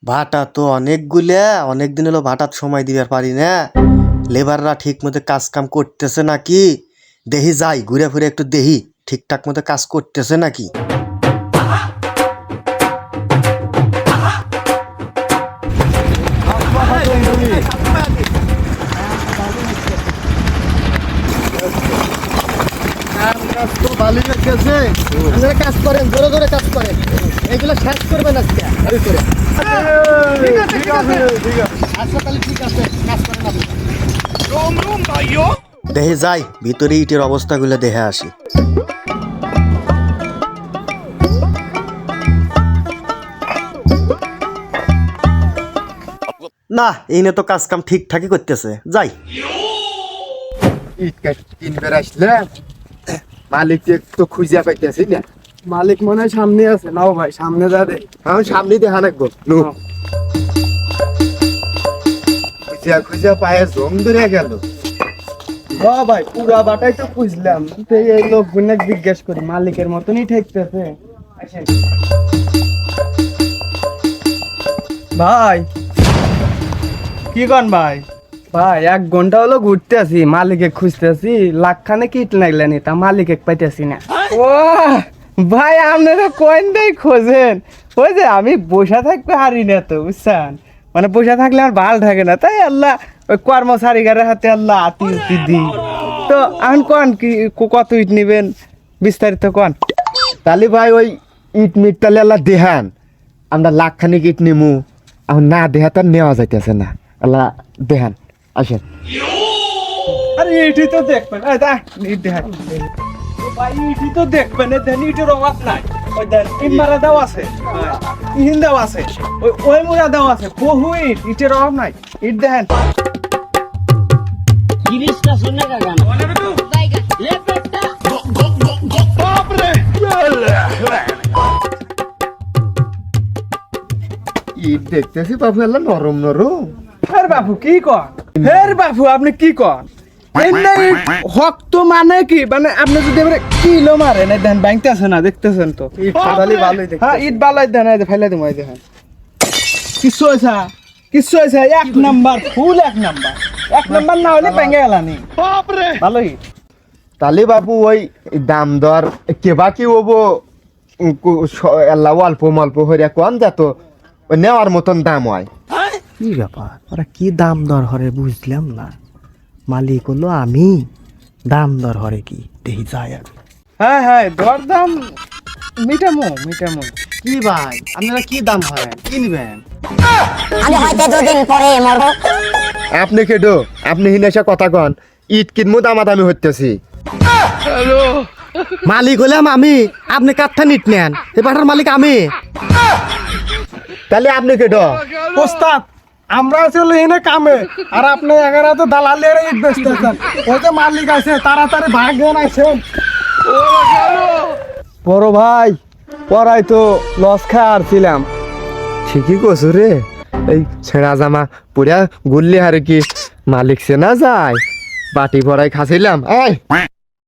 ভাটা তো অনেকগুলা, অনেকদিন হলো ভাটার সময় দিবার পারি না। লেবাররা ঠিক মতো কাজ কাম করতেছে নাকি দেহি, যাই ঘুরে ফিরে একটু দেহি ঠিকঠাক মতো কাজ করতেছে নাকি। কাজ করেন, জোরে জোরে কাজ করেন, এগুলো শেষ করবেন আজকে। দেহে যাই ভিতরে ইটের অবস্থাগুলো দেখে আসি। না, এই নিয়ে তো কাজ কাম ঠিকঠাকই করতেছে, যাই। মালিক তো খুঁজে পাইতেছি না। মালিক মনে হয় সামনে আছে। নাও ভাই সামনে যা দে। আমি সামনে দেখা রাখবো। খুঁজা খুঁজা পায়ে জম ধরে গেল। ভাই পুরা বাটাই তো খুঁজলাম, তো এই লোক গুনে জিজ্ঞেস করি, মালিকের মতনই ঠেকতেছে। আসেন ভাই। কি কন ভাই? ভাই 1 ঘন্টা হলো ঘুরতে আছি, মালিকে খুঁজতেছি, লাখখানে কিট লাগলেনি, তা মালিকে পাইতেছি না। ও ভাই, আপনারা কয়েনটাই খোঁজেন। ওই যে আমি বসে থাকতে হারি না তো, বুঝছেন? মানে বসে থাকলে আর ভাল থাকে না, তাই আল্লাহ ওই কর্মচারীগারের হাতে আল্লাহ আতি উতি দিই। তো এখন কন কি কত ইট নিবেন, বিস্তারিত কন। তাহলে ভাই ওই ইট মিট তাহলে আল্লাহ দেহান, আমরা লাখখানিক ইট নিমু। এখন না দেহা তো নেওয়া যাইতেছে না, আল্লাহ দেহান। আসেন। আরে ইটই তো দেখবেন, এই দা ইট দেখাই। ভাই ইটই তো দেখবেন, এই দেন ইটের অভাব নাই। ওই দেন ইট মারা দাও আছে, ইহিন দাও আছে, ওই মুড়া দাও আছে, বহু ইট, ইটের অভাব নাই। ইট দেখেন। জিনিসটা শুনে কাকা না লে পেটটা ইট দেখতেছি বাবু আল্লাহ নরম নরম। হের বাবু কি কন? হের বাবু আপনি কি কন? এমনি শক্ত মানে কি, মানে আপনি যদি এবারে কিলো মারেন, এই দেন ব্যাংকতে আছে না, দেখতেছেন তো। ইট ফাটালি ভালোই দেখতে। হ্যাঁ, ইট বালাই দেন, এই যে ফেলে দিমু, এই দেখেন। কিছু হইছে, কিছু হইছে, 1 নাম্বার, ফুল 1 নাম্বার। 1 নাম্বার না হলে ভেঙে গেলানি। বাপ রে, ভালোই। তাহলে বাবু ওই দাম দর কেবা কি হবো, আল্লাহ অল্প মল্প হইয়া কম যা তো নেওয়ার মতন দাম হয়। কি ব্যাপার, ওরা কি দাম দর হরে বুঝলাম না। মালিক হলো আমি, দাম দর হরে কি দেহি, যায় আর। হ্যাঁ হ্যাঁ, দরদাম মিটামো মিটামো। কি ভাই, আপনারা কি দাম হয়, কি নিবেন? আমি হয়তো 2 দিন পরে মরবো। আপনি কেডো, আপনি হিনেসা কথা কন। ইট কিনমু দামাদামি হইতেছি। মালিক হলাম আমি, আপনি কাঠটা নিট নেন, এবারটার মালিক আমি। তাহলে আপনি কেডো? ওস্তাদ, আমরা আছি হলো এনে কামে, আর আপনি এগারাতে দালালের ইট বেচতেছেন। ওই যে মালিক আছে, তাড়াতাড়ি ভাগেন। আছেন বড় ভাই, পড়াই তো লস খায় আর ছিলাম। ঠিকই কছু রে, এই ছেঁড়া জামা পুরা গুললি হারে কি মালিক সে না যায়, বাটি ভরাই খাসিলাম। এই